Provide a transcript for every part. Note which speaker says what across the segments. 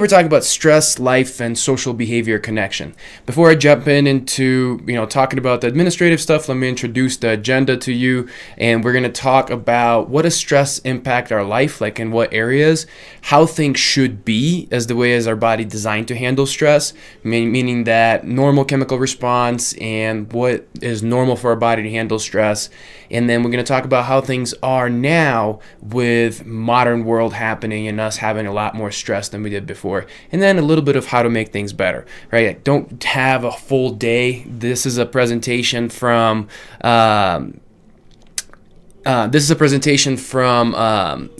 Speaker 1: We're talking about stress, life, and social behavior connection. Before I jump into talking about the administrative stuff, let me introduce the agenda to you, and we're going to talk about what does stress impact our life, like in what areas, how things should be as the way as our body designed to handle stress, meaning that normal chemical response and what is normal for our body to handle stress. And then we're going to talk about how things are now with modern world happening and us having a lot more stress than we did before. And then a little bit of how to make things better, right? I don't have a full day. This is a presentation from a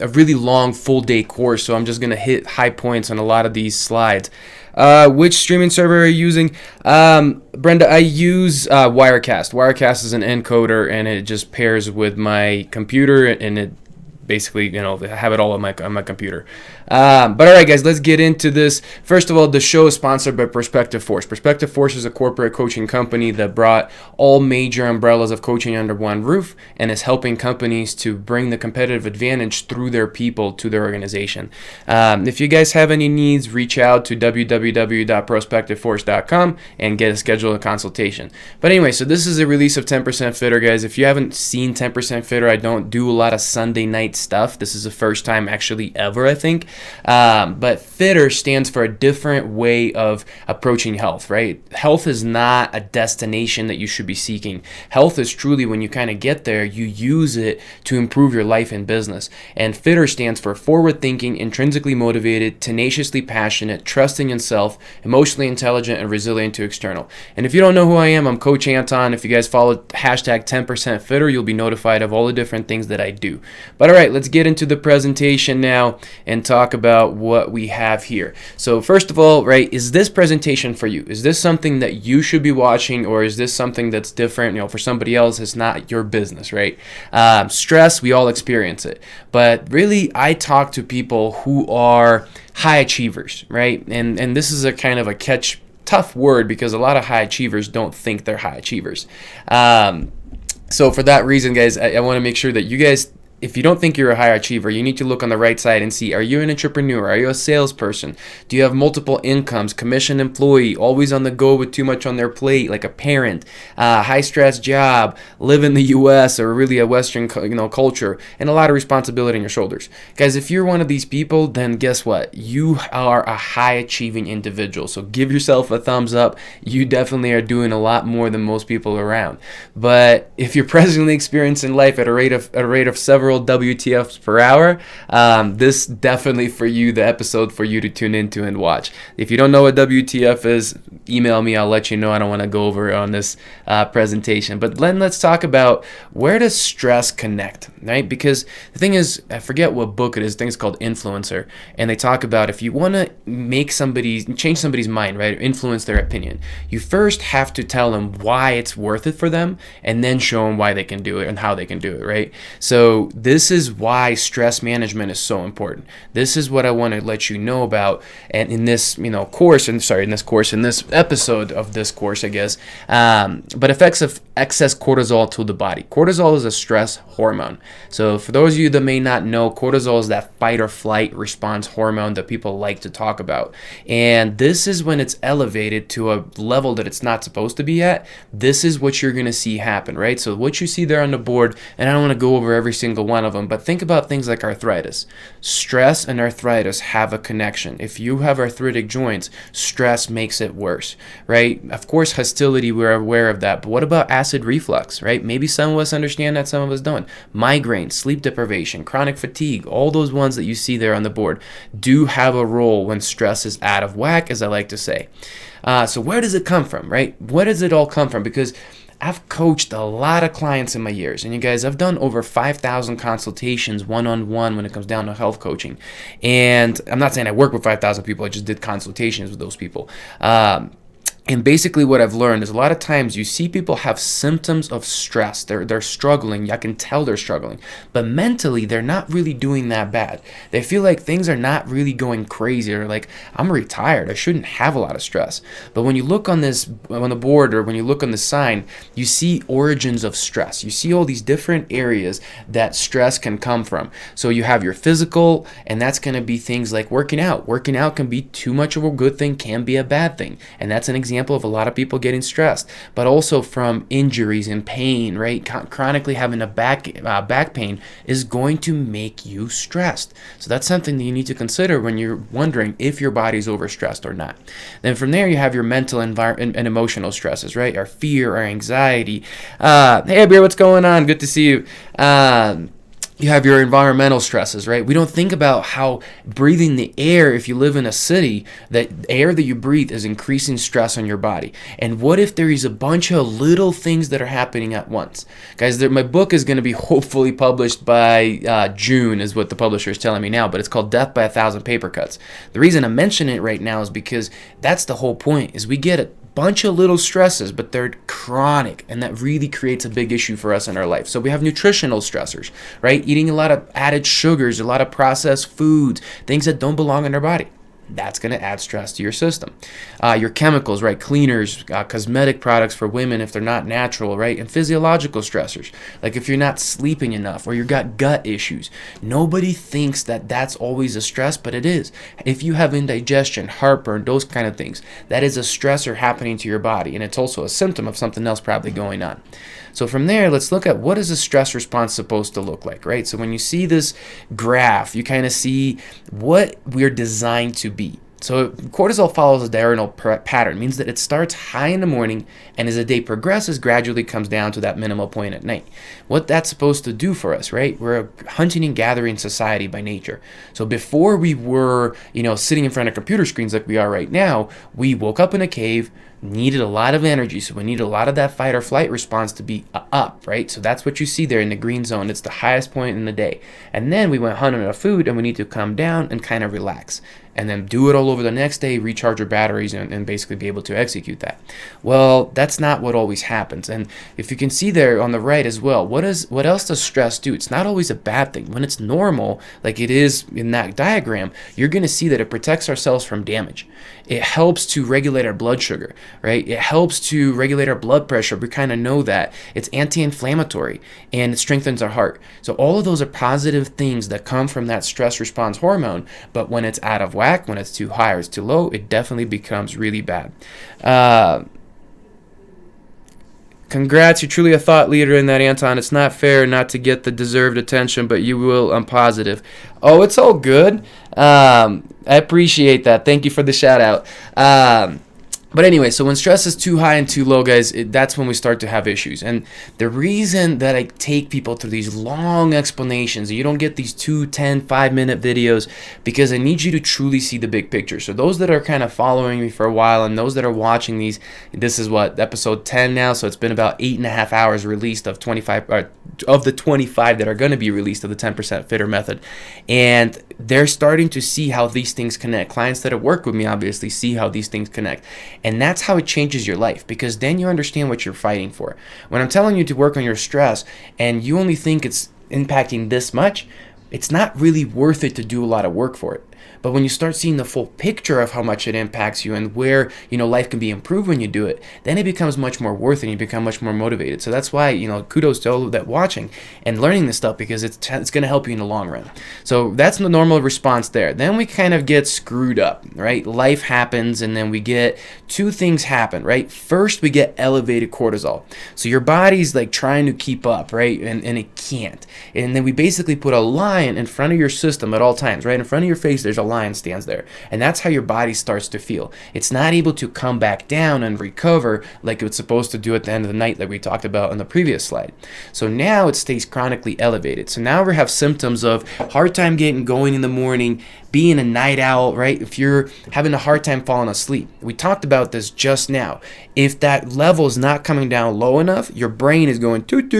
Speaker 1: really long full day course, so I'm just going to hit high points on a lot of these slides. Which streaming server are you using? Brenda, I use Wirecast. Wirecast is an encoder, and it just pairs with my computer, and it basically, I have it all on my computer. But all right, guys, let's get into this. First of all, the show is sponsored by Perspective Force. Perspective Force is a corporate coaching company that brought all major umbrellas of coaching under one roof and is helping companies to bring the competitive advantage through their people to their organization. If you guys have any needs, reach out to www.prospectiveforce.com and get a schedule a consultation. But anyway, so this is a release of 10% Fitter, guys. If you haven't seen 10% Fitter, I don't do a lot of Sunday night stuff. This is the first time actually ever, I think. But Fitter stands for a different way of approaching health, right? Health is not a destination that you should be seeking. Health is truly when you kind of get there, you use it to improve your life and business. And Fitter stands for forward thinking, intrinsically motivated, tenaciously passionate, trusting in self, emotionally intelligent, and resilient to external. And if you don't know who I am, I'm Coach Anton. If you guys follow hashtag 10% Fitter, you'll be notified of all the different things that I do. But all right, let's get into the presentation now and talk about what we have here. So first of all, right, is this presentation for you? Is this something that you should be watching, or is this something that's different? For somebody else, it's not your business, right? Stress, we all experience it. But really, I talk to people who are high achievers, right? And this is a kind of a tough word because a lot of high achievers don't think they're high achievers. So for that reason, guys, I want to make sure that you guys, if you don't think you're a high achiever, you need to look on the right side and see, are you an entrepreneur? Are you a salesperson? Do you have multiple incomes, commission employee, always on the go with too much on their plate, like a parent, high stress job, live in the US or really a Western culture, and a lot of responsibility on your shoulders? Guys, if you're one of these people, then guess what? You are a high achieving individual. So give yourself a thumbs up. You definitely are doing a lot more than most people around. But if you're presently experiencing life at a rate of several WTFs per hour, this definitely for you, the episode for you to tune into and watch. If you don't know what WTF is, email me, I'll let you know. I don't want to go over it on this presentation. But then let's talk about, where does stress connect, right? Because the thing is, I forget what book it is, I think it's called Influencer, and they talk about if you want to change somebody's mind, right, or influence their opinion, you first have to tell them why it's worth it for them, and then show them why they can do it and how they can do it, right? So this is why stress management is so important. This is what I want to let you know about, and in this in this episode of this course, I guess. But effects of excess cortisol to the body. Cortisol is a stress hormone. So for those of you that may not know, cortisol is that fight or flight response hormone that people like to talk about. And this is when it's elevated to a level that it's not supposed to be at. This is what you're going to see happen, right? So what you see there on the board, and I don't want to go over every single one of them, but think about things like arthritis. Stress and arthritis have a connection. If you have arthritic joints, stress makes it worse, right? Of course, hostility, we're aware of that, but what about acid reflux, right? Maybe some of us understand that, some of us don't. Migraine, sleep deprivation, chronic fatigue, all those ones that you see there on the board do have a role when stress is out of whack, as I like to say. So where does it come from, right? Where does it all come from? Because I've coached a lot of clients in my years, and you guys, I've done over 5,000 consultations one-on-one when it comes down to health coaching. And I'm not saying I work with 5,000 people, I just did consultations with those people. And basically what I've learned is a lot of times you see people have symptoms of stress. They're struggling. I can tell they're struggling. But mentally, they're not really doing that bad. They feel like things are not really going crazy, or like, I'm retired, I shouldn't have a lot of stress. But when you look on the board, or when you look on the sign, you see origins of stress. You see all these different areas that stress can come from. So you have your physical, and that's going to be things like working out. Working out can be too much of a good thing, can be a bad thing. And that's an example of a lot of people getting stressed, but also from injuries and pain, right? Chronically having a back pain is going to make you stressed. So that's something that you need to consider when you're wondering if your body's overstressed or not. Then from there, you have your mental and emotional stresses, right? Our fear, our anxiety. Hey, Beer, what's going on? Good to see you. You have your environmental stresses, right? We don't think about how breathing the air, if you live in a city, that the air that you breathe is increasing stress on your body. And what if there is a bunch of little things that are happening at once? Guys, my book is going to be hopefully published by June, is what the publisher is telling me now, but it's called Death by 1,000 Paper Cuts. The reason I'm mentioning it right now is because that's the whole point, is we get it. Bunch of little stresses, but they're chronic, and that really creates a big issue for us in our life. So we have nutritional stressors, right? Eating a lot of added sugars, a lot of processed foods, things that don't belong in our body. That's going to add stress to your system. Your chemicals, right? Cleaners, cosmetic products for women if they're not natural, right? And physiological stressors, like if you're not sleeping enough or you've got gut issues. Nobody thinks that that's always a stress, but it is. If you have indigestion, heartburn, those kind of things, that is a stressor happening to your body, and it's also a symptom of something else probably going on. So from there, let's look at what is a stress response supposed to look like, right? So when you see this graph, you kind of see what we're designed to be. So cortisol follows a diurnal pattern, means that it starts high in the morning, and as the day progresses, gradually comes down to that minimal point at night. What that's supposed to do for us, right? We're a hunting and gathering society by nature. So before we were, sitting in front of computer screens like we are right now, we woke up in a cave, needed a lot of energy, so we need a lot of that fight or flight response to be up, right? So that's what you see there in the green zone. It's the highest point in the day. And then we went hunting our food, and we need to come down and kind of relax, and then do it all over the next day, recharge your batteries, and basically be able to execute that. Well, that's not what always happens. And if you can see there on the right as well, what else does stress do? It's not always a bad thing. When it's normal, like it is in that diagram, you're going to see that it protects our cells from damage. It helps to regulate our blood sugar, right? It helps to regulate our blood pressure. We kind of know that. It's anti-inflammatory, and it strengthens our heart. So all of those are positive things that come from that stress response hormone, but when it's out of whack, when it's too high or it's too low, it definitely becomes really bad. Congrats, you're truly a thought leader in that, Anton. It's not fair not to get the deserved attention, but you will, I'm positive. Oh, it's all good. I appreciate that. Thank you for the shout out. But anyway, so when stress is too high and too low, guys, that's when we start to have issues. And the reason that I take people through these long explanations, you don't get these 2, 10, 5-minute videos, because I need you to truly see the big picture. So those that are kind of following me for a while, and those that are watching these, this is what, episode 10 now, so it's been about 8.5 hours released of 25, of the 25 that are going to be released of the 10% Fitter method. And they're starting to see how these things connect. Clients that have worked with me obviously see how these things connect. And that's how it changes your life, because then you understand what you're fighting for. When I'm telling you to work on your stress and you only think it's impacting this much, it's not really worth it to do a lot of work for it. But when you start seeing the full picture of how much it impacts you and where, life can be improved when you do it, then it becomes much more worth it and you become much more motivated. So that's why, kudos to all of that watching and learning this stuff, because it's going to help you in the long run. So that's the normal response there. Then we kind of get screwed up, right? Life happens, and then we get two things happen, right? First, we get elevated cortisol. So your body's like trying to keep up, right? And it can't. And then we basically put a lion in front of your system at all times, right? In front of your face, there's a lion stands there, and that's how your body starts to feel. It's not able to come back down and recover like it's supposed to do at the end of the night, like we talked about in the previous slide. So now it stays chronically elevated. So now we have symptoms of hard time getting going in the morning, being a night owl, right? If you're having a hard time falling asleep, we talked about this just now. If that level is not coming down low enough, your brain is going toot,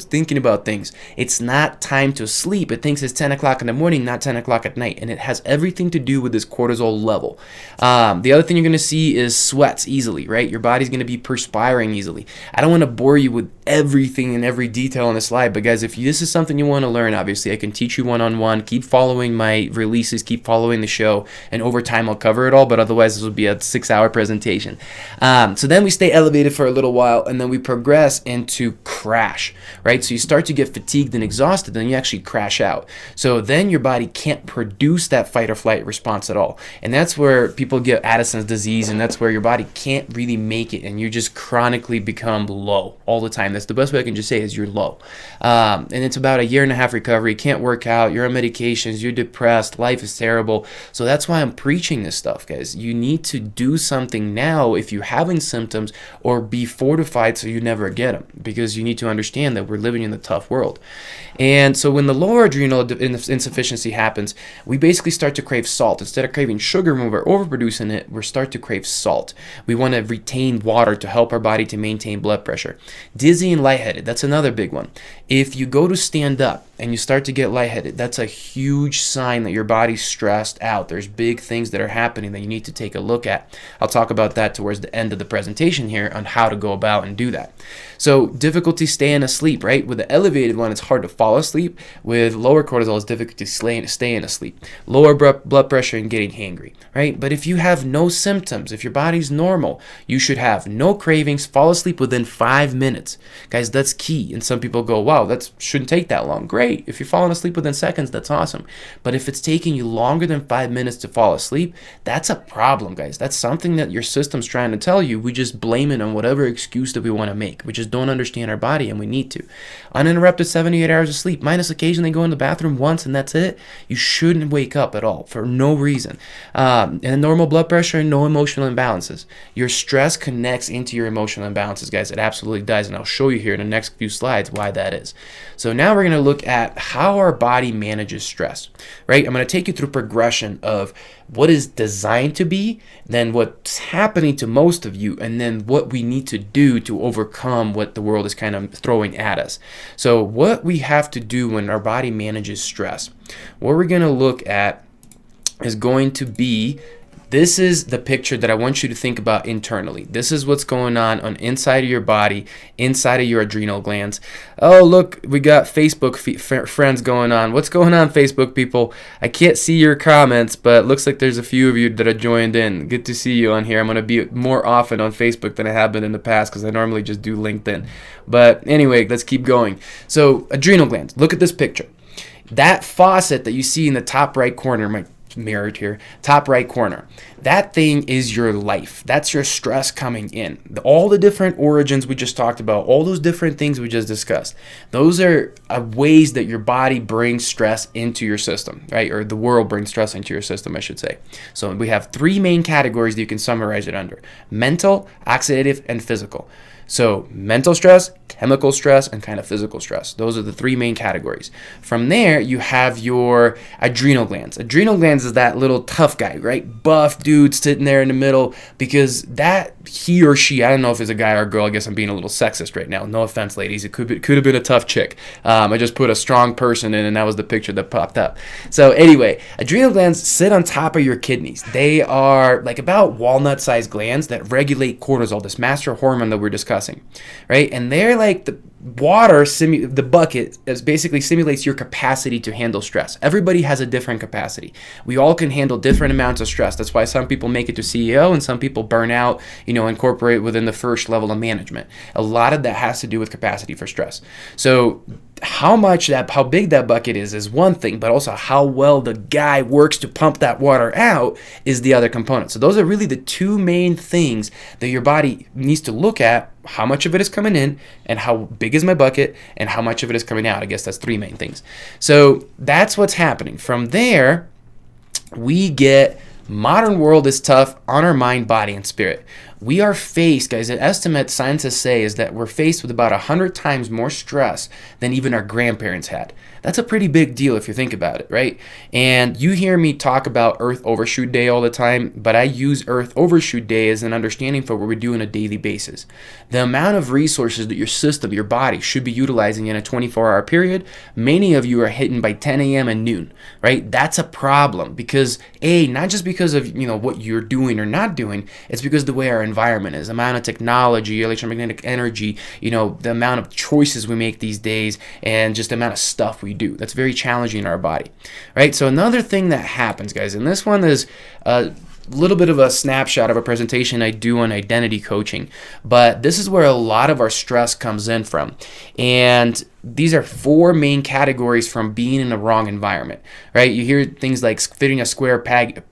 Speaker 1: thinking about things. It's not time to sleep. It thinks it's 10 o'clock in the morning, not 10 o'clock at night. And it has everything to do with this cortisol level. The other thing you're going to see is sweats easily, right? Your body's going to be perspiring easily. I don't want to bore you with everything and every detail on the slide, but guys, if this is something you want to learn, obviously I can teach you one-on-one. Keep following my releases, keep following the show, and over time I'll cover it all, but otherwise this will be a 6-hour presentation. So then we stay elevated for a little while, and then we progress into crash, right? So you start to get fatigued and exhausted, then you actually crash out. So then your body can't produce that fight or flight response at all, and that's where people get Addison's disease, and that's where your body can't really make it, and you just chronically become low all the time. That's the best way I can just say is you're low. And it's about a 1.5 year recovery. You can't work out, you're on medications, you're depressed, life is terrible. So that's why I'm preaching this stuff, guys. You need to do something now if you're having symptoms, or be fortified so you never get them, because you need to understand that we're living in a tough world. And so when the lower adrenal insufficiency happens, we basically start to crave salt. Instead of craving sugar when we're overproducing it, we start to crave salt. We want to retain water to help our body to maintain blood pressure. Dizzy and lightheaded, that's another big one. If you go to stand up and you start to get lightheaded, that's a huge sign that your body's stressed out. There's big things that are happening that you need to take a look at. I'll talk about that towards the end of the presentation here on how to go about and do that. So difficulty staying asleep, right? With the elevated one, it's hard to fall asleep. With lower cortisol, it's difficult to staying asleep. Lower blood pressure and getting hangry, right? But if you have no symptoms, if your body's normal, you should have no cravings, fall asleep within 5 minutes. Guys, that's key. And some people go, wow, that shouldn't take that long. Great. If you're falling asleep within seconds, that's awesome. But if it's taking you longer than 5 minutes to fall asleep, that's a problem, guys. That's something that your system's trying to tell you. We just blame it on whatever excuse that we want to make. We just don't understand our body, and we need to. Uninterrupted 78 hours of sleep, minus occasionally going to the bathroom once, and that's it. You shouldn't wake up at all for no reason. And normal blood pressure and no emotional imbalances. Your stress connects into your emotional imbalances, guys. It absolutely does, and I'll show you here in the next few slides why that is. So now we're going to look at how our body manages stress, right? I'm going to take you through progression of what is designed to be, then what's happening to most of you, and then what we need to do to overcome what the world is kind of throwing at us. So what we have to do when our body manages stress, what we're going to look at is going to be, this is the picture that I want you to think about internally. This is what's going on inside of your body, inside of your adrenal glands. Oh, look, we got Facebook friends going on. What's going on, Facebook people? I can't see your comments, but it looks like there's a few of you that have joined in. Good to see you on here. I'm going to be more often on Facebook than I have been in the past because I normally just do LinkedIn. But anyway, let's keep going. So adrenal glands, look at this picture. That faucet that you see in the top right corner, my mirrored here, top right corner, that thing is your life. That's your stress coming in. All the different origins we just talked about, all those different things we just discussed, those are ways that your body brings stress into your system, right? Or the world brings stress into your system, I should say. So we have 3 main categories that you can summarize it under: mental, oxidative, and physical. So mental stress, chemical stress, and kind of physical stress. Those are the 3 main categories. From there, you have your adrenal glands. Adrenal glands is that little tough guy, right? Buff dude sitting there in the middle, because that he or she, I don't know if it's a guy or a girl, I guess I'm being a little sexist right now. No offense, ladies. It could have been a tough chick. I just put a strong person in, and that was the picture that popped up. So anyway, adrenal glands sit on top of your kidneys. They are like about walnut-sized glands that regulate cortisol, this master hormone that we're discussing. Right? And they're like the water, the bucket is basically simulates your capacity to handle stress. Everybody has a different capacity. We all can handle different amounts of stress. That's why some people make it to CEO and some people burn out, incorporate within the first level of management. A lot of that has to do with capacity for stress. So how big that bucket is one thing, but also how well the guy works to pump that water out is the other component. So those are really the 2 main things that your body needs to look at: how much of it is coming in, and how big is my bucket, and how much of it is coming out. I guess that's 3 main things. So that's what's happening. From there, we get modern world is tough on our mind, body, and spirit. We are faced, guys, an estimate scientists say is that we're faced with about 100 times more stress than even our grandparents had. That's a pretty big deal if you think about it, right? And you hear me talk about Earth Overshoot Day all the time, but I use Earth Overshoot Day as an understanding for what we do on a daily basis. The amount of resources that your system, your body, should be utilizing in a 24-hour period, many of you are hitting by 10 a.m. and noon, right? That's a problem because, not just because of, what you're doing or not doing, it's because the way our environment is, the amount of technology, electromagnetic energy, the amount of choices we make these days, and just the amount of stuff we do. That's very challenging in our body, right? So another thing that happens, guys, and this one is a little bit of a snapshot of a presentation I do on identity coaching, but this is where a lot of our stress comes in from. And these are 4 main categories from being in the wrong environment, right? You hear things like fitting a square peg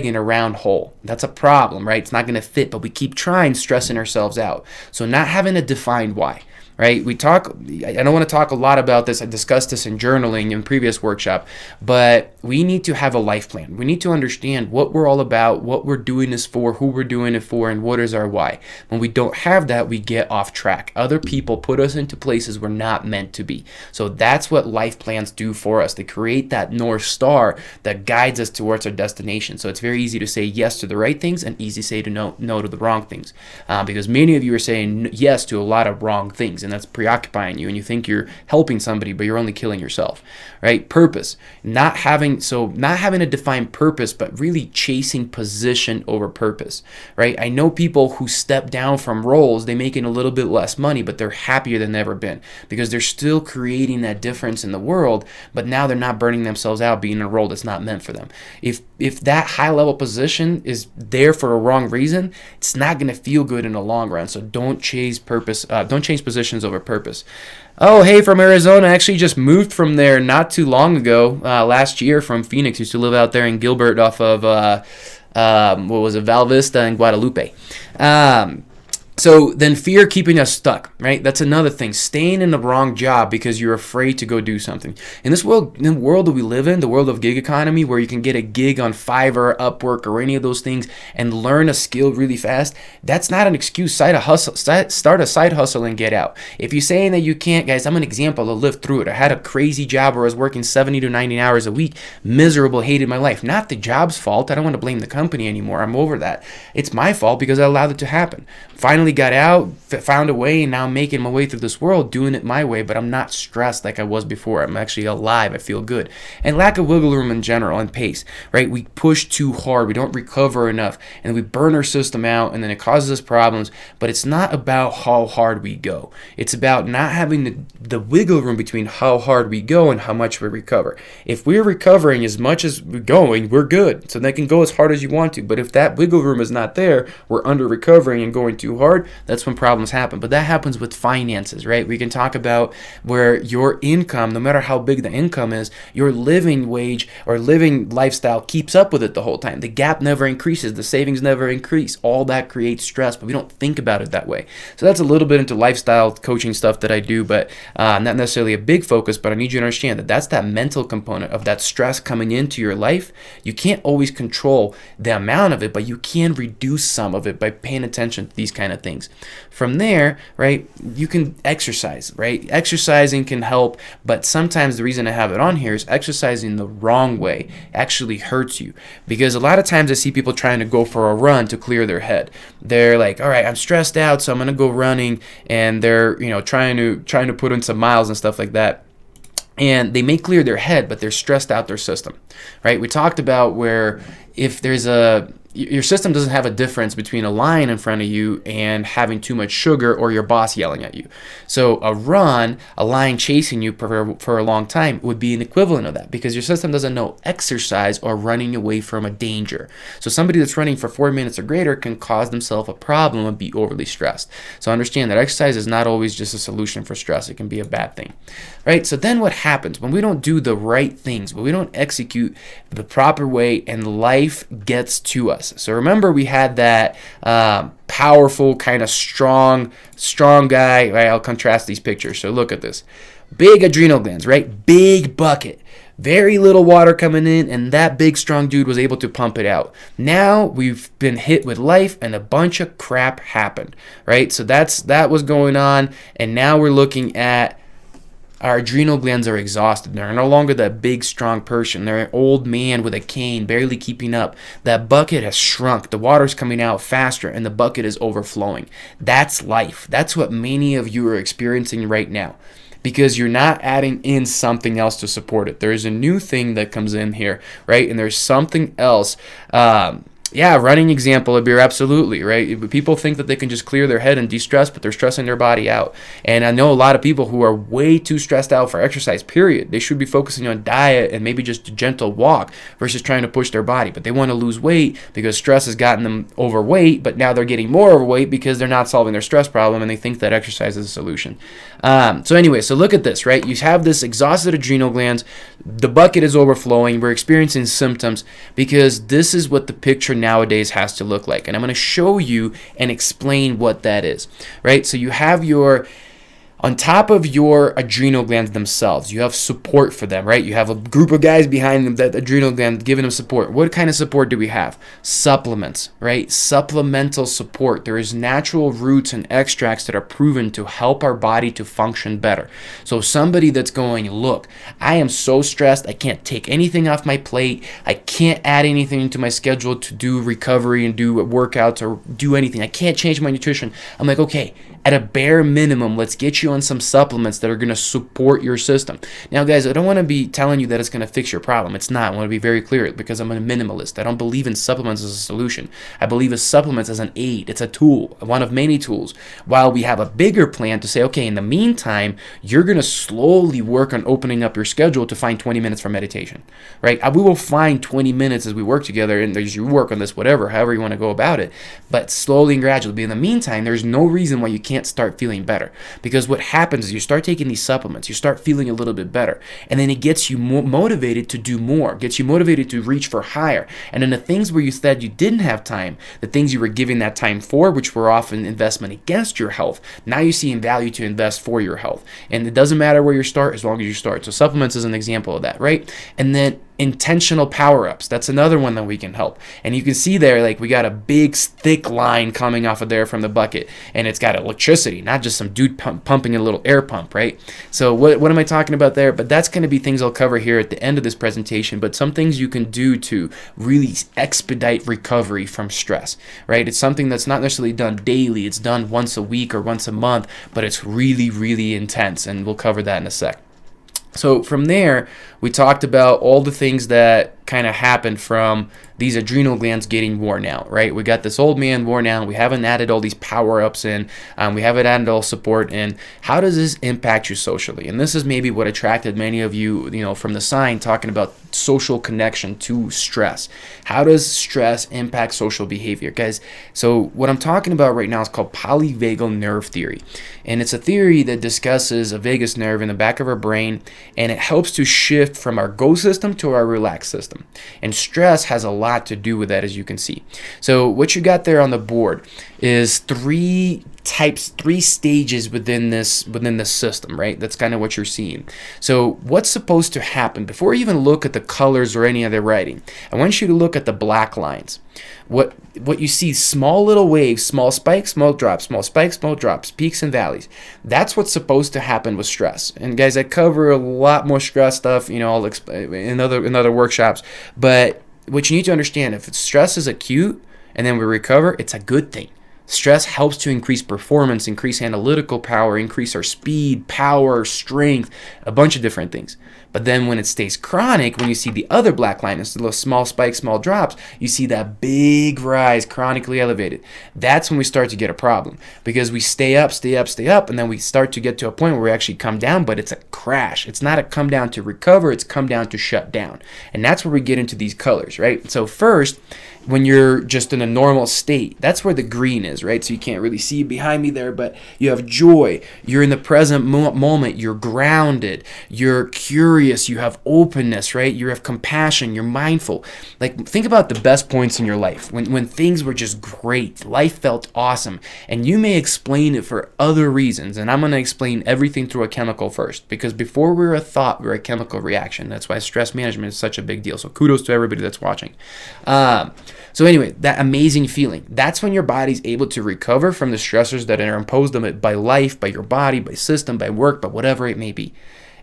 Speaker 1: in a round hole. That's a problem, right? It's not going to fit, but we keep trying, stressing ourselves out. So not having a defined why. Right? I don't want to talk a lot about this. I discussed this in journaling in previous workshop, but we need to have a life plan. We need to understand what we're all about, what we're doing this for, who we're doing it for, and what is our why. When we don't have that, we get off track. Other people put us into places we're not meant to be. So that's what life plans do for us. They create that North Star that guides us towards our destination. So it's very easy to say yes to the right things and easy to say no to the wrong things. Because many of you are saying yes to a lot of wrong things, and that's preoccupying you, and you think you're helping somebody, but you're only killing yourself, right? Purpose, not having a defined purpose, but really chasing position over purpose, right? I know people who step down from roles, they making a little bit less money, but they're happier than ever been because they're still creating that difference in the world, but now they're not burning themselves out being in a role that's not meant for them. If that high level position is there for a wrong reason, it's not going to feel good in the long run. So don't chase purpose, don't change positions over purpose. Oh, hey, from Arizona. I actually just moved from there not too long ago, last year from Phoenix. Used to live out there in Gilbert off of, Val Vista and Guadalupe. So then fear keeping us stuck, right? That's another thing. Staying in the wrong job because you're afraid to go do something. In this world, in the world that we live in, the world of gig economy, where you can get a gig on Fiverr, Upwork, or any of those things and learn a skill really fast, that's not an excuse. Start a side hustle and get out. If you're saying that you can't, guys, I'm an example to live through it. I had a crazy job where I was working 70 to 90 hours a week, miserable, hated my life. Not the job's fault. I don't want to blame the company anymore. I'm over that. It's my fault because I allowed it to happen. Finally got out, found a way, and now I'm making my way through this world, doing it my way, but I'm not stressed like I was before. I'm actually alive. I feel good. And lack of wiggle room in general and pace, right? We push too hard. We don't recover enough, and we burn our system out, and then it causes us problems, but it's not about how hard we go. It's about not having the wiggle room between how hard we go and how much we recover. If we're recovering as much as we're going, we're good. So they can go as hard as you want to, but if that wiggle room is not there, we're under recovering and going too hard, that's when problems happen. But that happens with finances, right? We can talk about where your income, no matter how big the income is, your living wage or living lifestyle keeps up with it the whole time. The gap never increases, the savings never increase. All that creates stress, but we don't think about it that way. So that's a little bit into lifestyle coaching stuff that I do, but not necessarily a big focus, but I need you to understand that that's that mental component of that stress coming into your life. You can't always control the amount of it, but you can reduce some of it by paying attention to these kind of things. From there, right, you can exercise, right? Exercising can help, but sometimes the reason I have it on here is exercising the wrong way actually hurts you, because a lot of times I see people trying to go for a run to clear their head. They're like, all right, I'm stressed out, so I'm gonna go running, and they're trying to put in some miles and stuff like that. And they may clear their head, but they're stressed out their system, right? We talked about where if there's your system doesn't have a difference between a lion in front of you and having too much sugar or your boss yelling at you. So a lion chasing you for a long time would be an equivalent of that, because your system doesn't know exercise or running away from a danger. So somebody that's running for 4 minutes or greater can cause themselves a problem and be overly stressed. So understand that exercise is not always just a solution for stress. It can be a bad thing, right? So then what happens when we don't do the right things, when we don't execute the proper way, and life gets to us? So remember, we had that powerful, kind of strong guy, right? I'll contrast these pictures. So look at this. Big adrenal glands, right? Big bucket. very little water coming in, and that big strong dude was able to pump it out. Now we've been hit with life and a bunch of crap happened, right? So that was going on, and now we're looking at our adrenal glands are exhausted. They're no longer that big, strong person. They're an old man with a cane, barely keeping up. That bucket has shrunk. The water's coming out faster, and the bucket is overflowing. That's life. That's what many of you are experiencing right now, because you're not adding in something else to support it. There's a new thing that comes in here, right? And there's something else. Running example of beer, absolutely, right? People think that they can just clear their head and de-stress, but they're stressing their body out. And I know a lot of people who are way too stressed out for exercise, period. They should be focusing on diet and maybe just a gentle walk versus trying to push their body. But they want to lose weight because stress has gotten them overweight, but now they're getting more overweight because they're not solving their stress problem, and they think that exercise is a solution. So look at this, right? You have this exhausted adrenal glands. The bucket is overflowing. We're experiencing symptoms because this is what the picture nowadays has to look like. And I'm going to show you and explain what that is, right? So you have on top of your adrenal glands themselves, you have support for them, right? You have a group of guys behind them, that adrenal gland, giving them support. What kind of support do we have? Supplements, right? Supplemental support. There is natural roots and extracts that are proven to help our body to function better. So somebody that's going, look, I am so stressed, I can't take anything off my plate, I can't add anything into my schedule to do recovery and do workouts or do anything, I can't change my nutrition. I'm like, okay, at a bare minimum, let's get you on some supplements that are going to support your system. Now, guys, I don't want to be telling you that it's going to fix your problem. It's not. I want to be very clear because I'm a minimalist. I don't believe in supplements as a solution. I believe in supplements as an aid. It's a tool, one of many tools. While we have a bigger plan to say, okay, in the meantime, you're going to slowly work on opening up your schedule to find 20 minutes for meditation, right? We will find 20 minutes as we work together, and as you work on this, however you want to go about it, but slowly and gradually. But in the meantime, there's no reason why you can't start feeling better, because what happens is you start taking these supplements, you start feeling a little bit better, and then it gets you motivated to do more, gets you motivated to reach for higher. And then the things where you said you didn't have time, the things you were giving that time for, which were often investment against your health, now you see in value to invest for your health. And it doesn't matter where you start as long as you start. So supplements is an example of that, right? And then intentional power-ups, that's another one that we can help. And you can see there, like, we got a big thick line coming off of there from the bucket, and it's got electricity, not just some dude pumping a little air pump, right? So what am I talking about there? But that's going to be things I'll cover here at the end of this presentation, but some things you can do to really expedite recovery from stress, right? It's something that's not necessarily done daily, it's done once a week or once a month, but it's really, really intense, and we'll cover that in a sec. So from there, we talked about all the things that kind of happened from these adrenal glands getting worn out, right? We got this old man worn out. We haven't added all these power-ups in. We haven't added all support in. How does this impact you socially? And this is maybe what attracted many of you, from the sign, talking about social connection to stress. How does stress impact social behavior, guys? So what I'm talking about right now is called polyvagal nerve theory. And it's a theory that discusses a vagus nerve in the back of our brain, and it helps to shift from our go system to our relax system. And stress has a lot to do with that, as you can see. So what you got there on the board is three stages within this system, right? That's kind of what you're seeing. So what's supposed to happen before you even look at the colors or any other writing? I want you to look at the black lines. What you see, small little waves, small spikes, small drops, small spikes, small drops, peaks and valleys. That's what's supposed to happen with stress. And guys, I cover a lot more stress stuff, I'll explain in other workshops. But what you need to understand, if stress is acute and then we recover, it's a good thing. Stress helps to increase performance, increase analytical power, increase our speed, power, strength, a bunch of different things. But then when it stays chronic, when you see the other black line, it's the little small spikes, small drops, you see that big rise, chronically elevated. That's when we start to get a problem, because we stay up, and then we start to get to a point where we actually come down, but it's a crash. It's not a come down to recover, it's come down to shut down. And that's where we get into these colors, right? So first, when you're just in a normal state. That's where the green is, right? So you can't really see behind me there, but you have joy. You're in the present moment. You're grounded. You're curious. You have openness, right? You have compassion. You're mindful. Like, think about the best points in your life when things were just great. Life felt awesome. And you may explain it for other reasons. And I'm going to explain everything through a chemical first, because before we're a thought, we're a chemical reaction. That's why stress management is such a big deal. So kudos to everybody that's watching. So anyway, that amazing feeling, that's when your body's able to recover from the stressors that are imposed on it by life, by your body, by system, by work, by whatever it may be.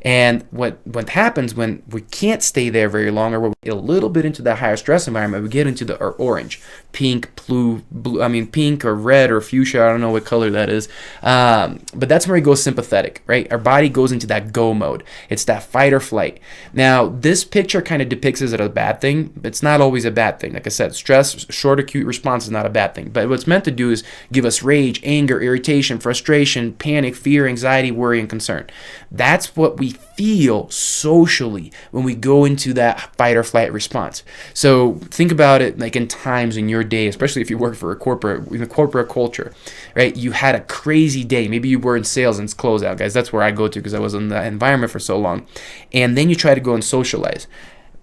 Speaker 1: And what happens when we can't stay there very long, or we get a little bit into that higher stress environment, we get into the orange, pink, pink or red or fuchsia, I don't know what color that is. But that's where we go sympathetic, right? Our body goes into that go mode. It's that fight or flight. Now, this picture kind of depicts it as a bad thing, but it's not always a bad thing. Like I said, stress, short acute response is not a bad thing. But what it's meant to do is give us rage, anger, irritation, frustration, panic, fear, anxiety, worry, and concern. That's what we feel socially when we go into that fight or flight response. So think about it like in times in your day, especially if you work for in a corporate culture, right? You had a crazy day. Maybe you were in sales and it's closeout, guys. That's where I go to because I was in that environment for so long. And then you try to go and socialize.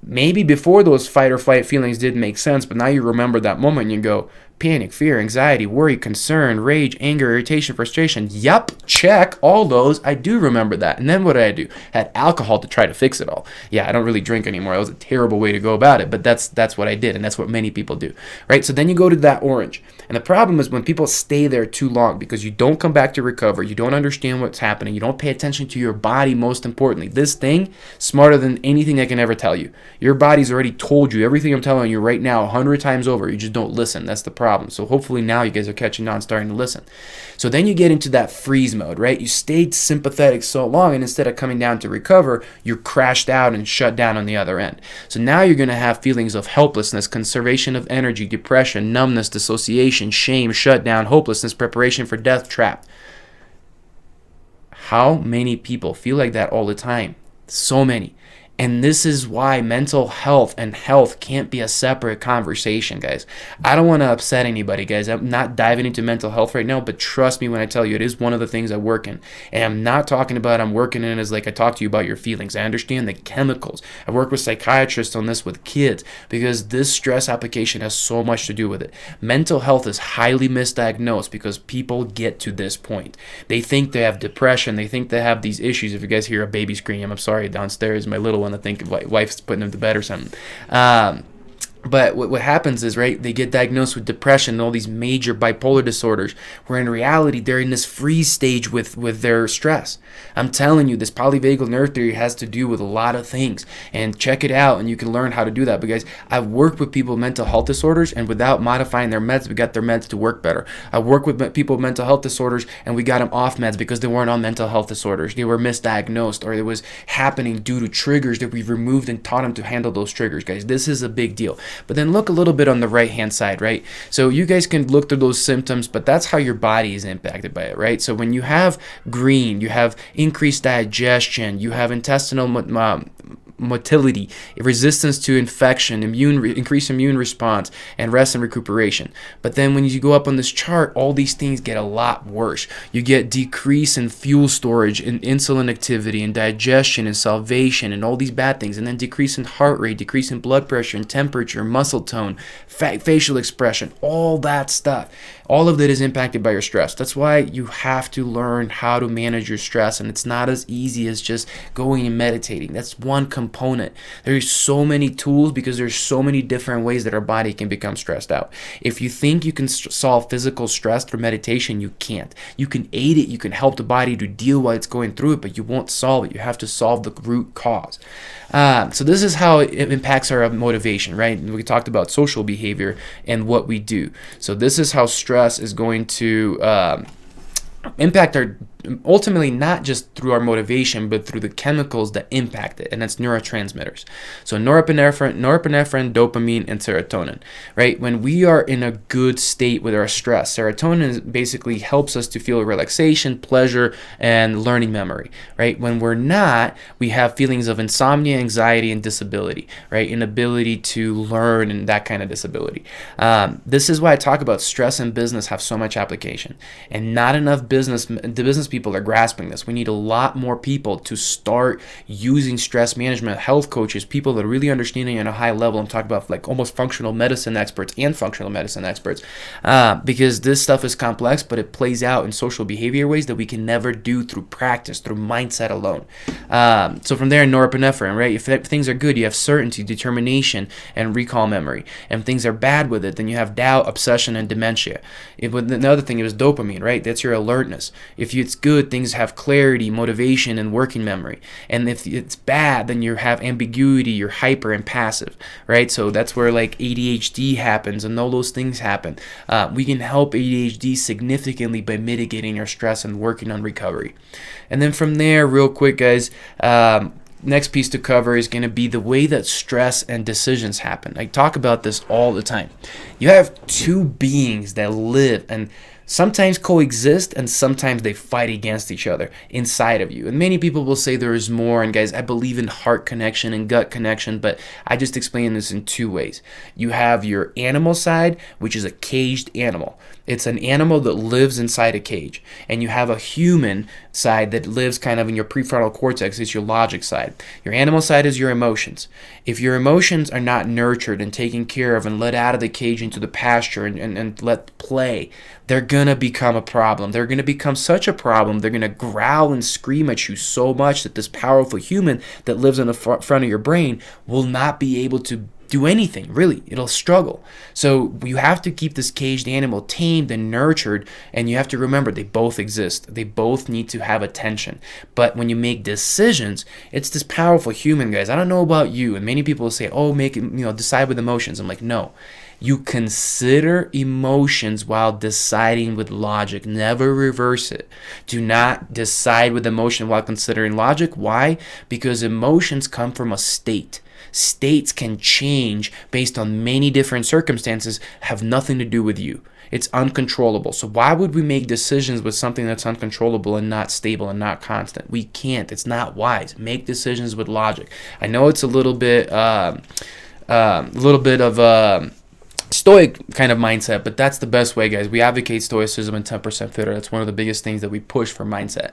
Speaker 1: Maybe before those fight or flight feelings didn't make sense, but now you remember that moment and you go, panic, fear, anxiety, worry, concern, rage, anger, irritation, frustration. Yup, check all those. I do remember that. And then what did I do? Had alcohol to try to fix it all. Yeah, I don't really drink anymore. That was a terrible way to go about it, but that's what I did, and that's what many people do, right? So then you go to that orange. And the problem is when people stay there too long because you don't come back to recover, you don't understand what's happening, you don't pay attention to your body, most importantly. This thing, smarter than anything I can ever tell you. Your body's already told you everything I'm telling you right now 100 times over. You just don't listen. That's the problem. So hopefully now you guys are catching on, starting to listen. So then you get into that freeze mode, right? You stayed sympathetic so long, and instead of coming down to recover, you're crashed out and shut down on the other end. So now you're going to have feelings of helplessness, conservation of energy, depression, numbness, dissociation, shame, shutdown, hopelessness, preparation for death, trapped. How many people feel like that all the time? So many. And this is why mental health and health can't be a separate conversation, guys. I don't want to upset anybody, guys. I'm not diving into mental health right now, but trust me when I tell you, it is one of the things I work in. And I'm not talking about I'm working in as like I talk to you about your feelings. I understand the chemicals. I work with psychiatrists on this with kids because this stress application has so much to do with it. Mental health is highly misdiagnosed because people get to this point. They think they have depression. They think they have these issues. If you guys hear a baby scream, I'm sorry, downstairs, my little one, I think wife's putting him to bed or something. But what happens is, right, they get diagnosed with depression and all these major bipolar disorders, where in reality, they're in this freeze stage with their stress. I'm telling you, this polyvagal nerve theory has to do with a lot of things. And check it out, and you can learn how to do that. Because I've worked with people with mental health disorders, and without modifying their meds, we got their meds to work better. I work with people with mental health disorders, and we got them off meds because they weren't on mental health disorders. They were misdiagnosed, or it was happening due to triggers that we've removed and taught them to handle those triggers, guys. This is a big deal. But then look a little bit on the right hand side, right? So you guys can look through those symptoms, but that's how your body is impacted by it, right? So when you have green, you have increased digestion, you have intestinal motility, resistance to infection, increased immune response, and rest and recuperation. But then when you go up on this chart, all these things get a lot worse. You get decrease in fuel storage, and insulin activity, and digestion, and salivation, and all these bad things. And then decrease in heart rate, decrease in blood pressure, and temperature, muscle tone, facial expression, all that stuff. All of that is impacted by your stress. That's why you have to learn how to manage your stress, and it's not as easy as just going and meditating. That's one component. There's so many tools because there's so many different ways that our body can become stressed out. If you think you can solve physical stress through meditation, you can't. You can aid it, you can help the body to deal while it's going through it, but you won't solve it. You have to solve the root cause. So this is how it impacts our motivation, right? We talked about social behavior and what we do. So this is how stress is going to impact ultimately not just through our motivation, but through the chemicals that impact it, and that's neurotransmitters. So norepinephrine, dopamine, and serotonin, right? When we are in a good state with our stress, serotonin basically helps us to feel relaxation, pleasure, and learning memory, right? When we're not, we have feelings of insomnia, anxiety, and disability, right? Inability to learn and that kind of disability. This is why I talk about stress in business have so much application, and not enough the business people are grasping this. We need a lot more people to start using stress management, health coaches, people that are really understanding at a high level. I'm talking about like almost functional medicine experts and functional medicine experts, because this stuff is complex, but it plays out in social behavior ways that we can never do through practice, through mindset alone. So from there, norepinephrine, right? If things are good, you have certainty, determination, and recall memory. And if things are bad with it, then you have doubt, obsession, and dementia. Another thing is dopamine, right? That's your alertness. If it's good, things have clarity, motivation, and working memory. And if it's bad, then you have ambiguity, you're hyper and passive, right? So that's where like ADHD happens and all those things happen. We can help ADHD significantly by mitigating your stress and working on recovery. And then from there, real quick, guys, next piece to cover is going to be the way that stress and decisions happen. I talk about this all the time. You have two beings that live and sometimes coexist, and sometimes they fight against each other inside of you. And many people will say there is more. And guys, I believe in heart connection and gut connection, but I just explain this in two ways. You have your animal side, which is a caged animal. It's an animal that lives inside a cage. And you have a human side that lives kind of in your prefrontal cortex. It's your logic side. Your animal side is your emotions. If your emotions are not nurtured and taken care of and let out of the cage into the pasture and let play, they're going to become a problem. They're going to become such a problem. They're going to growl and scream at you so much that this powerful human that lives in the front of your brain will not be able to do anything, really. It'll struggle. So you have to keep this caged animal tamed and nurtured, and you have to remember they both exist. They both need to have attention. But when you make decisions, it's this powerful human, guys. I don't know about you, and many people say, oh, decide with emotions. I'm like, no. You consider emotions while deciding with logic. Never reverse it. Do not decide with emotion while considering logic. Why? Because emotions come from a state. States can change based on many different circumstances, have nothing to do with you. It's uncontrollable. So why would we make decisions with something that's uncontrollable and not stable and not constant? We can't. It's not wise. Make decisions with logic. I know it's a little bit of stoic kind of mindset, but that's the best way, guys. We advocate stoicism and 10% fitter. That's one of the biggest things that we push for mindset.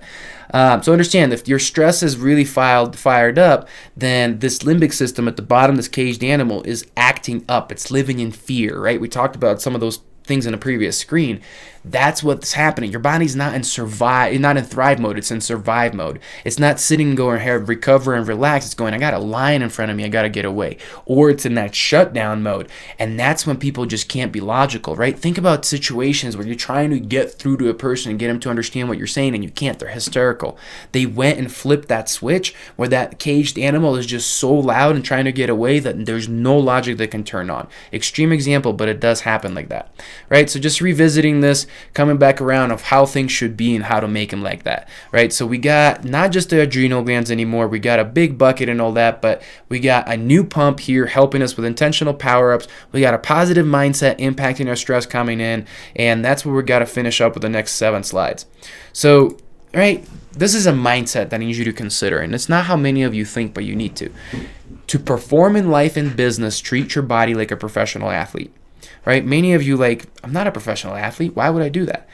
Speaker 1: So understand, if your stress is really fired up, then this limbic system at the bottom, this caged animal, is acting up. It's living in fear, right? We talked about some of those things in a previous screen. That's what's happening. Your body's not in thrive mode. It's in survive mode. It's not sitting and going here, recover and relax. It's going, I got a lion in front of me. I got to get away. Or it's in that shutdown mode. And that's when people just can't be logical, right? Think about situations where you're trying to get through to a person and get them to understand what you're saying, and you can't. They're hysterical. They went and flipped that switch where that caged animal is just so loud and trying to get away that there's no logic that can turn on. Extreme example, but it does happen like that, right? So just revisiting this, coming back around of how things should be and how to make them like that, right? So we got not just the adrenal glands anymore. We got a big bucket and all that, but we got a new pump here helping us with intentional power-ups. We got a positive mindset impacting our stress coming in, and that's where we got to finish up with the next 7 slides. So, right, this is a mindset that I need you to consider, and it's not how many of you think, but you need to. To perform in life and business, treat your body like a professional athlete. Right? Many of you I'm not a professional athlete. Why would I do that?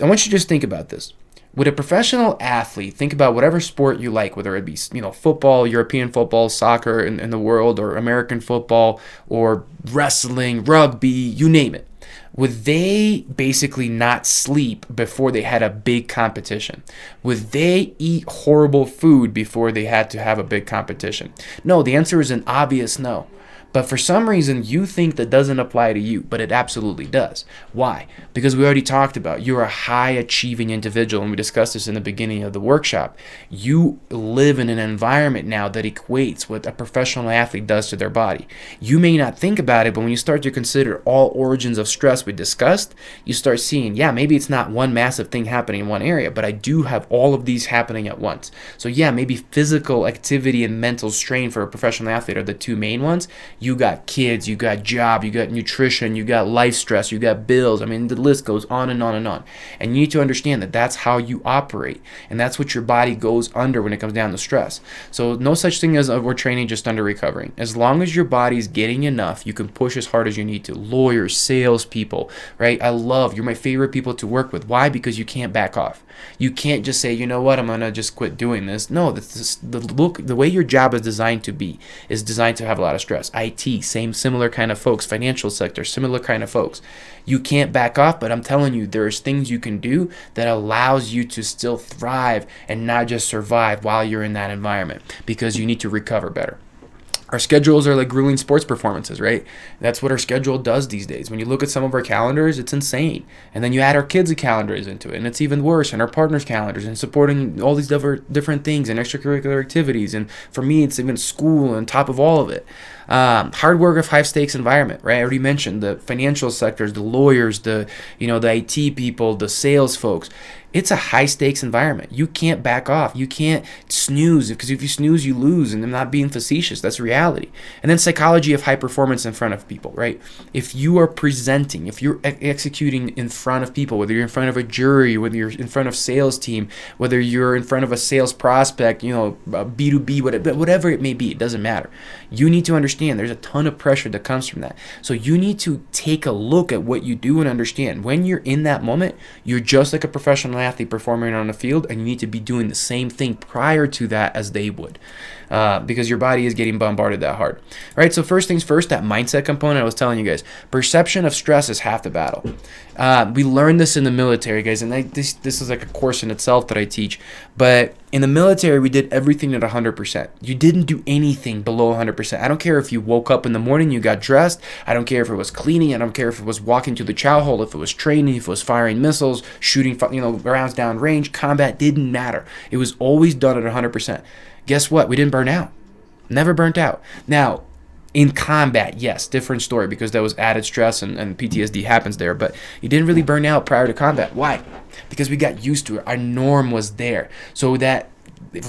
Speaker 1: I want you to just think about this. With a professional athlete, think about whatever sport you like, whether it be football, European football, soccer in the world, or American football, or wrestling, rugby, you name it. Would they basically not sleep before they had a big competition? Would they eat horrible food before they had to have a big competition? No, the answer is an obvious no. But for some reason, you think that doesn't apply to you, but it absolutely does. Why? Because we already talked about you're a high achieving individual, and we discussed this in the beginning of the workshop. You live in an environment now that equates what a professional athlete does to their body. You may not think about it, but when you start to consider all origins of stress we discussed, you start seeing, yeah, maybe it's not one massive thing happening in one area, but I do have all of these happening at once. So yeah, maybe physical activity and mental strain for a professional athlete are the two main ones. You got kids, you got job, you got nutrition, you got life stress, you got bills. I mean, the list goes on and on and on. And you need to understand that that's how you operate. And that's what your body goes under when it comes down to stress. So no such thing as we're training just under recovering. As long as your body's getting enough, you can push as hard as you need to. Lawyers, salespeople, right? You're my favorite people to work with. Why? Because you can't back off. You can't just say, you know what, I'm going to just quit doing this. No, the way your job is designed to be is designed to have a lot of stress. IT, similar kind of folks. Financial sector, similar kind of folks. You can't back off, but I'm telling you, there's things you can do that allows you to still thrive and not just survive while you're in that environment, because you need to recover better. Our schedules are like grueling sports performances, right? That's what our schedule does these days. When you look at some of our calendars, it's insane. And then you add our kids' calendars into it, and it's even worse, and our partners' calendars, and supporting all these different things and extracurricular activities. And for me, it's even school on top of all of it. Hard work of high stakes environment, right? I already mentioned the financial sectors, the lawyers, the IT people, the sales folks. It's a high stakes environment. You can't back off. You can't snooze, because if you snooze, you lose. And I'm not being facetious. That's reality. And then psychology of high performance in front of people, right? If you are presenting, if you're executing in front of people, whether you're in front of a jury, whether you're in front of sales team, whether you're in front of a sales prospect, B2B, whatever it may be, it doesn't matter. You need to understand there's a ton of pressure that comes from that. So you need to take a look at what you do and understand when you're in that moment, you're just like a professional athlete performing on the field, and you need to be doing the same thing prior to that as they would, because your body is getting bombarded that hard. All right, so first things first, that mindset component I was telling you guys, perception of stress is half the battle. We learned this in the military, guys, and this is like a course in itself that I teach, but in the military, we did everything at 100%. You didn't do anything below 100%. I don't care if you woke up in the morning, you got dressed. I don't care if it was cleaning. I don't care if it was walking to the chow hall, if it was training, if it was firing missiles, shooting, rounds down range. Combat didn't matter. It was always done at 100%. Guess what? We didn't burn out. Never burnt out. Now, in combat, yes, different story, because there was added stress and PTSD happens there, but you didn't really burn out prior to combat. Why? Because we got used to it. Our norm was there. So that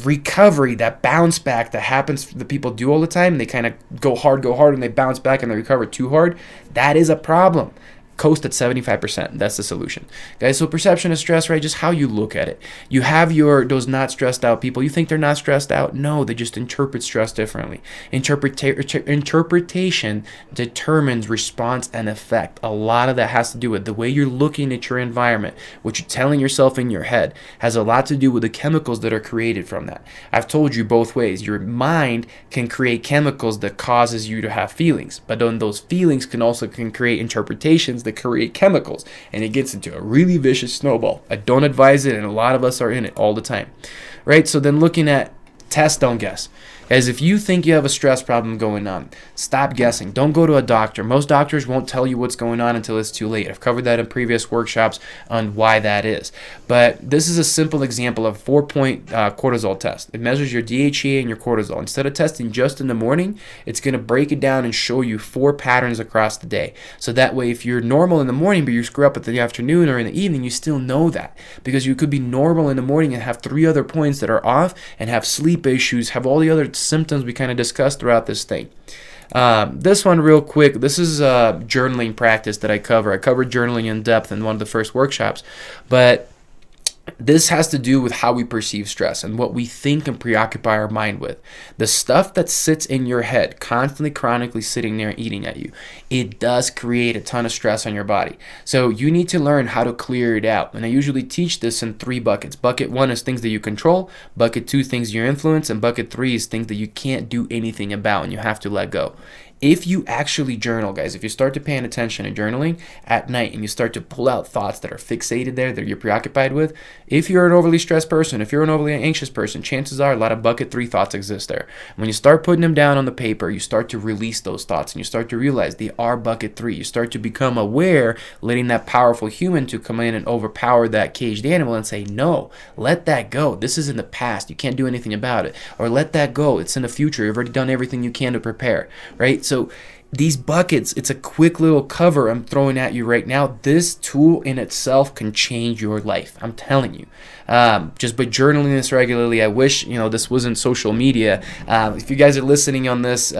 Speaker 1: recovery, that bounce back that happens, that people do all the time, they kind of go hard, and they bounce back and they recover too hard, that is a problem. Coast at 75%. That's the solution, guys. So perception of stress, right? Just how you look at it. You have those not stressed out people. You think they're not stressed out? No, they just interpret stress differently. Interpretation determines response and effect. A lot of that has to do with the way you're looking at your environment, what you're telling yourself in your head, has a lot to do with the chemicals that are created from that. I've told you both ways. Your mind can create chemicals that causes you to have feelings, but then those feelings can create interpretations that create chemicals, and it gets into a really vicious snowball. I don't advise it, and a lot of us are in it all the time, right? So then looking at test, don't guess. As if you think you have a stress problem going on, stop guessing. Don't go to a doctor. Most doctors won't tell you what's going on until it's too late. I've covered that in previous workshops on why that is. But this is a simple example of a 4-point cortisol test. It measures your DHEA and your cortisol. Instead of testing just in the morning, it's going to break it down and show you 4 patterns across the day. So that way, if you're normal in the morning, but you screw up at the afternoon or in the evening, you still know that. Because you could be normal in the morning and have 3 other points that are off, and have sleep issues, have all the other symptoms we kind of discussed throughout this thing. This one real quick, this is a journaling practice that I cover. I covered journaling in depth in one of the first workshops, but this has to do with how we perceive stress and what we think and preoccupy our mind with. The stuff that sits in your head, constantly, chronically sitting there eating at you, it does create a ton of stress on your body. So you need to learn how to clear it out. And I usually teach this in 3 buckets. Bucket 1 is things that you control. Bucket 2, things you influence. And bucket 3 is things that you can't do anything about and you have to let go. If you actually journal, guys, if you start to paying attention and journaling at night and you start to pull out thoughts that are fixated there, that you're preoccupied with, if you're an overly stressed person, if you're an overly anxious person, chances are a lot of bucket 3 thoughts exist there. When you start putting them down on the paper, you start to release those thoughts and you start to realize they are bucket 3. You start to become aware, letting that powerful human to come in and overpower that caged animal and say, no, let that go. This is in the past. You can't do anything about it. Or let that go. It's in the future. You've already done everything you can to prepare, right? So these buckets, it's a quick little cover I'm throwing at you right now. This tool in itself can change your life. I'm telling you. Just by journaling this regularly, I wish, this wasn't social media. If you guys are listening on this,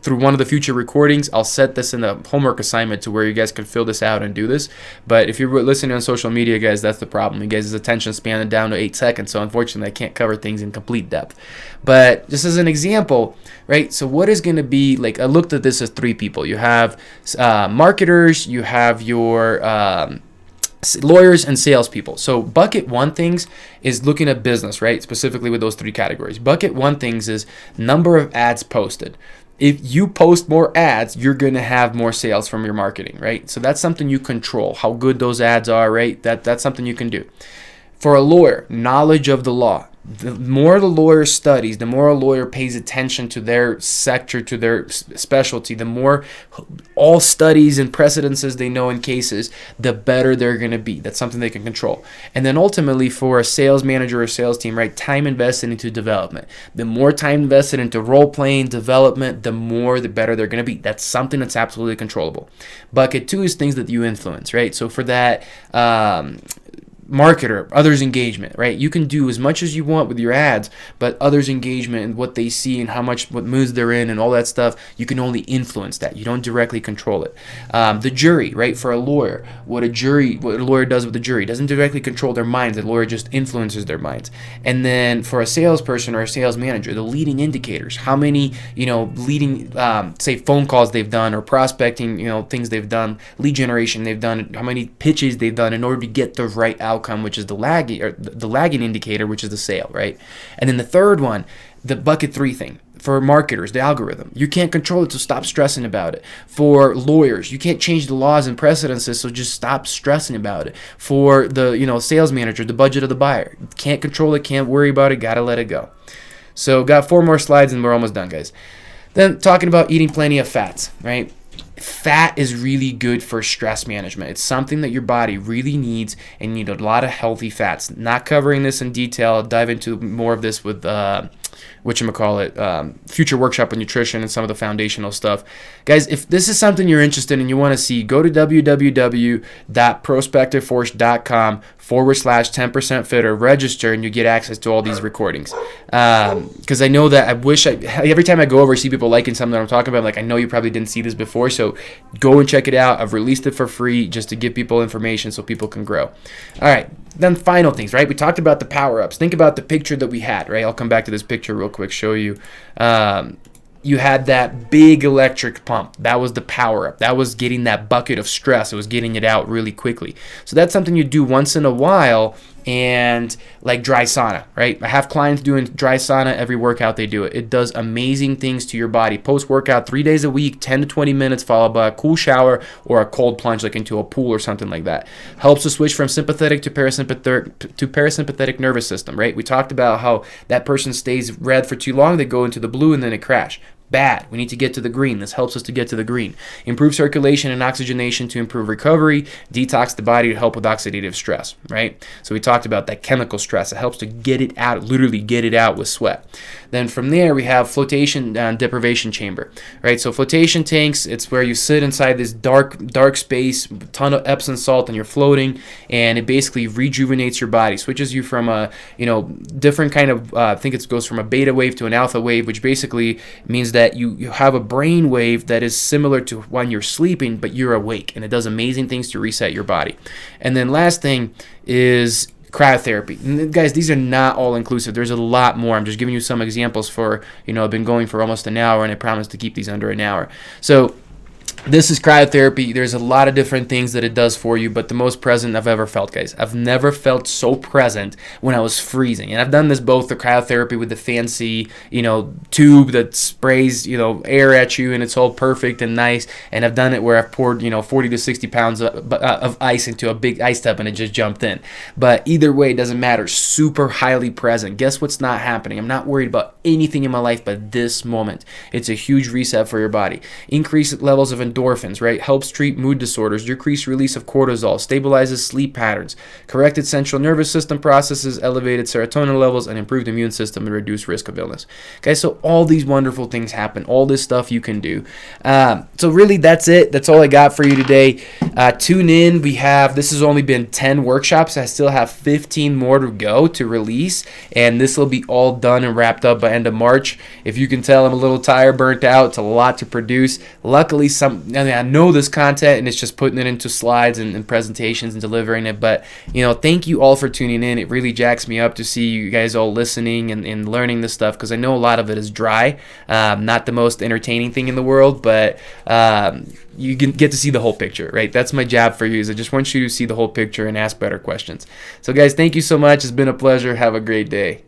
Speaker 1: through one of the future recordings, I'll set this in the homework assignment to where you guys can fill this out and do this. But if you're listening on social media, guys, that's the problem. You guys' attention span is down to 8 seconds, so unfortunately I can't cover things in complete depth. But just as an example, right, so what is going to be, like, I looked at this as 3 people. You have marketers, you have your lawyers, and salespeople. So bucket 1 things is looking at business, right, specifically with those 3 categories. Bucket 1 things is number of ads posted. If you post more ads, you're going to have more sales from your marketing, right? So that's something you control, how good those ads are, right? That's something you can do. For a lawyer, knowledge of the law. The more the lawyer studies, the more a lawyer pays attention to their sector, to their specialty, the more all studies and precedences they know in cases, the better they're going to be. That's something they can control. And then ultimately for a sales manager or sales team, right, time invested into development. The more time invested into role-playing, development, the better they're going to be. That's something that's absolutely controllable. Bucket 2 is things that you influence, right? So for that, marketer, others engagement, right? You can do as much as you want with your ads, but others engagement and what they see and what moods they're in and all that stuff, you can only influence that. You don't directly control it. The jury, right? For a lawyer, what a lawyer does with the jury doesn't directly control their minds. The lawyer just influences their minds. And then for a salesperson or a sales manager, the leading indicators, how many, leading, say phone calls they've done or prospecting, things they've done, lead generation they've done, how many pitches they've done in order to get the right outcome, which is the lagging indicator, which is the sale, right? And then the third one, the bucket 3 thing. For marketers, the algorithm. You can't control it, so stop stressing about it. For lawyers, you can't change the laws and precedences, so just stop stressing about it. For the sales manager, the budget of the buyer. Can't control it, can't worry about it, gotta let it go. So got 4 more slides and we're almost done, guys. Then talking about eating plenty of fats, right? Fat is really good for stress management. It's something that your body really needs, and you need a lot of healthy fats. Not covering this in detail. I'll dive into more of this with future workshop on nutrition and some of the foundational stuff. Guys, if this is something you're interested in, you want to see, go to www.prospectiveforce.com/10% fitter, register, and you get access to all these recordings. Because I know that every time I go over, I see people liking something that I'm talking about. Like, I know you probably didn't see this before, so go and check it out. I've released it for free just to give people information so people can grow. All right. Then final things, right? We talked about the power-ups. Think about the picture that we had, right? I'll come back to this picture real quick, show you. You had that big electric pump. That was the power-up. That was getting that bucket of stress. It was getting it out really quickly. So that's something you do once in a while, and like dry sauna, right? I have clients doing dry sauna every workout they do it. It does amazing things to your body. Post-workout, 3 days a week, 10 to 20 minutes, followed by a cool shower or a cold plunge like into a pool or something like that. Helps to switch from sympathetic to parasympathetic nervous system, right? We talked about how that person stays red for too long, they go into the blue, and then it crash. Bad. We need to get to the green. This helps us to get to the green. Improve circulation and oxygenation to improve recovery. Detox the body to help with oxidative stress, right? So we talked about that chemical stress. It helps to get it out, literally get it out with sweat. Then from there, we have flotation deprivation chamber, right? So flotation tanks, it's where you sit inside this dark space, a ton of Epsom salt, and you're floating, and it basically rejuvenates your body, switches you from a, different kind of, I think it goes from a beta wave to an alpha wave, which basically means that you have a brain wave that is similar to when you're sleeping, but you're awake, and it does amazing things to reset your body. And then last thing is cryotherapy. And guys, these are not all inclusive. There's a lot more. I'm just giving you some examples for, I've been going for almost an hour, and I promise to keep these under an hour. So This is cryotherapy. There's a lot of different things that it does for you, but the most present I've ever felt, guys. I've never felt so present when I was freezing. And I've done this both the cryotherapy with the fancy, tube that sprays, air at you and it's all perfect and nice. And I've done it where I've poured, 40 to 60 pounds of ice into a big ice tub and it just jumped in. But either way, it doesn't matter. Super highly present. Guess what's not happening? I'm not worried about anything in my life but this moment. It's a huge reset for your body. Increased levels of endorphins, right? Helps treat mood disorders, decrease release of cortisol, stabilizes sleep patterns, corrected central nervous system processes, elevated serotonin levels, and improved immune system and reduced risk of illness. Okay, so all these wonderful things happen. All this stuff you can do. So really, that's it. That's all I got for you today. Tune in. This has only been 10 workshops. I still have 15 more to go to release, and this will be all done and wrapped up by end of March. If you can tell, I'm a little tired, burnt out. It's a lot to produce. Luckily, I know this content, and it's just putting it into slides and presentations and delivering it. But thank you all for tuning in. It really jacks me up to see you guys all listening and learning this stuff, because I know a lot of it is dry, not the most entertaining thing in the world, but you can get to see the whole picture, right? That's my job for you, is I just want you to see the whole picture and ask better questions. So guys, thank you so much. It's been a pleasure. Have a great day.